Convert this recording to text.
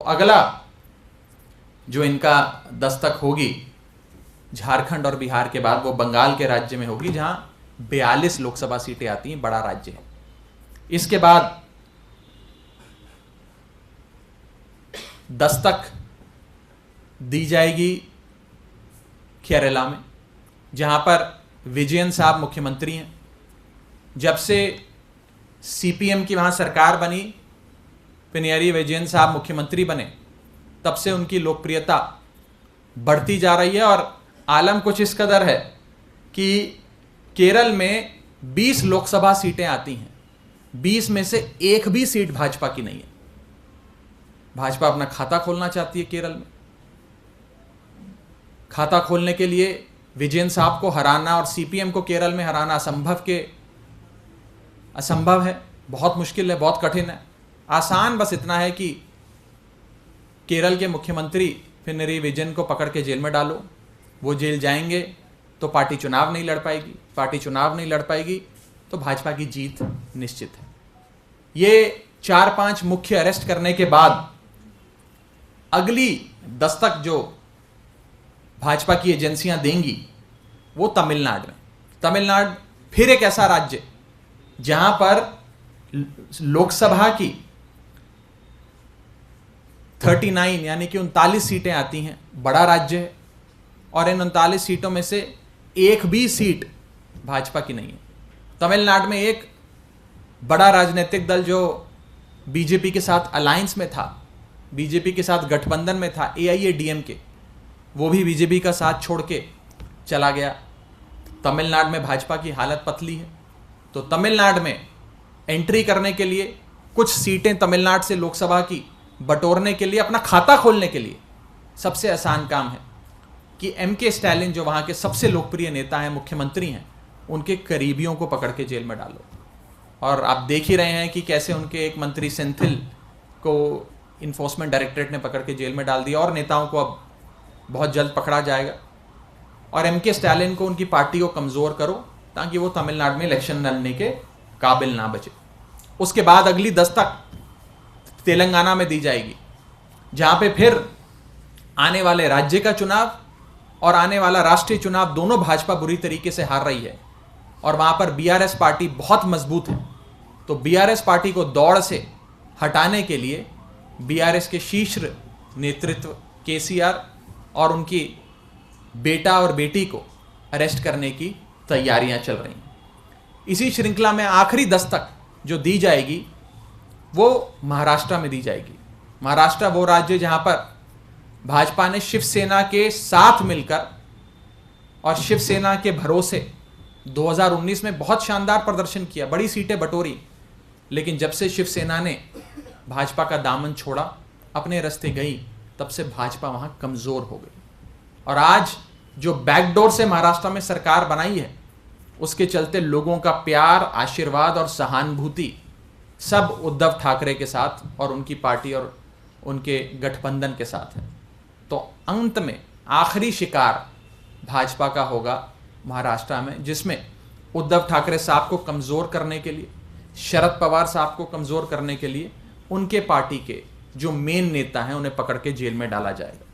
अगला जो इनका दस्तक होगी झारखंड और बिहार के बाद, वो बंगाल के राज्य में होगी, जहां 42 लोकसभा सीटें आती हैं, बड़ा राज्य है। इसके बाद दस्तक दी जाएगी केरला में, जहां पर विजयन साहब मुख्यमंत्री हैं। जब से सीपीएम की वहां सरकार बनी, पिनराई विजयन साहब मुख्यमंत्री बने, तब से उनकी लोकप्रियता बढ़ती जा रही है। और आलम कुछ इस कदर है कि केरल में 20 लोकसभा सीटें आती हैं, 20 में से एक भी सीट भाजपा की नहीं है। भाजपा अपना खाता खोलना चाहती है केरल में। खाता खोलने के लिए विजयन साहब को हराना और सीपीएम को केरल में हराना असंभव है, बहुत मुश्किल है, बहुत कठिन है। आसान बस इतना है कि केरल के मुख्यमंत्री पिनराई विजयन को पकड़ के जेल में डालो। वो जेल जाएंगे तो पार्टी चुनाव नहीं लड़ पाएगी, पार्टी चुनाव नहीं लड़ पाएगी तो भाजपा की जीत निश्चित है। ये 4-5 मुख्य अरेस्ट करने के बाद अगली दस्तक जो भाजपा की एजेंसियां देंगी वो तमिलनाडु में। तमिलनाडु फिर एक ऐसा राज्य जहां पर लोकसभा की 39 यानी कि 39 सीटें आती हैं, बड़ा राज्य है। और इन 39 सीटों में से एक भी सीट भाजपा की नहीं है। तमिलनाडु में एक बड़ा राजनीतिक दल जो बीजेपी के साथ अलायंस में था, बीजेपी के साथ गठबंधन में था, AIADMK, वो भी बीजेपी का साथ छोड़ के चला गया। तमिलनाडु में भाजपा की हालत पतली है। तो तमिलनाडु में एंट्री करने के लिए, कुछ सीटें तमिलनाडु से लोकसभा की बटोरने के लिए, अपना खाता खोलने के लिए सबसे आसान काम है कि MK स्टैलिन जो वहाँ के सबसे लोकप्रिय नेता हैं, मुख्यमंत्री हैं, उनके करीबियों को पकड़ के जेल में डालो। और आप देख ही रहे हैं कि कैसे उनके एक मंत्री सेंथिल को इन्फोर्समेंट डायरेक्टरेट ने पकड़ के जेल में डाल दिया, और नेताओं को अब बहुत जल्द पकड़ा जाएगा। और MK स्टैलिन को, उनकी पार्टी को कमज़ोर करो ताकि वो तमिलनाडु में इलेक्शन लड़ने के काबिल ना बचे। उसके बाद अगली दस्तक तेलंगाना में दी जाएगी, जहाँ पे फिर आने वाले राज्य का चुनाव और आने वाला राष्ट्रीय चुनाव दोनों भाजपा बुरी तरीके से हार रही है। और वहाँ पर BRS पार्टी बहुत मजबूत है। तो BRS पार्टी को दौड़ से हटाने के लिए BRS के शीर्ष नेतृत्व KCR और उनकी बेटा और बेटी को अरेस्ट करने की तैयारियां चल रही हैं। इसी श्रृंखला में आखिरी दस्तक जो दी जाएगी वो महाराष्ट्र में दी जाएगी। महाराष्ट्र वो राज्य जहां पर भाजपा ने शिवसेना के साथ मिलकर और शिवसेना के भरोसे 2019 में बहुत शानदार प्रदर्शन किया, बड़ी सीटें बटोरी। लेकिन जब से शिवसेना ने भाजपा का दामन छोड़ा, अपने रास्ते गई, तब से भाजपा वहां कमजोर हो गई। और आज जो बैकडोर से महाराष्ट्र में सरकार बनाई है, उसके चलते लोगों का प्यार, आशीर्वाद और सहानुभूति सब उद्धव ठाकरे के साथ और उनकी पार्टी और उनके गठबंधन के साथ है। तो अंत में आखिरी शिकार भाजपा का होगा महाराष्ट्र में, जिसमें उद्धव ठाकरे साहब को कमज़ोर करने के लिए, शरद पवार साहब को कमज़ोर करने के लिए उनके पार्टी के जो मेन नेता हैं उन्हें पकड़ के जेल में डाला जाएगा।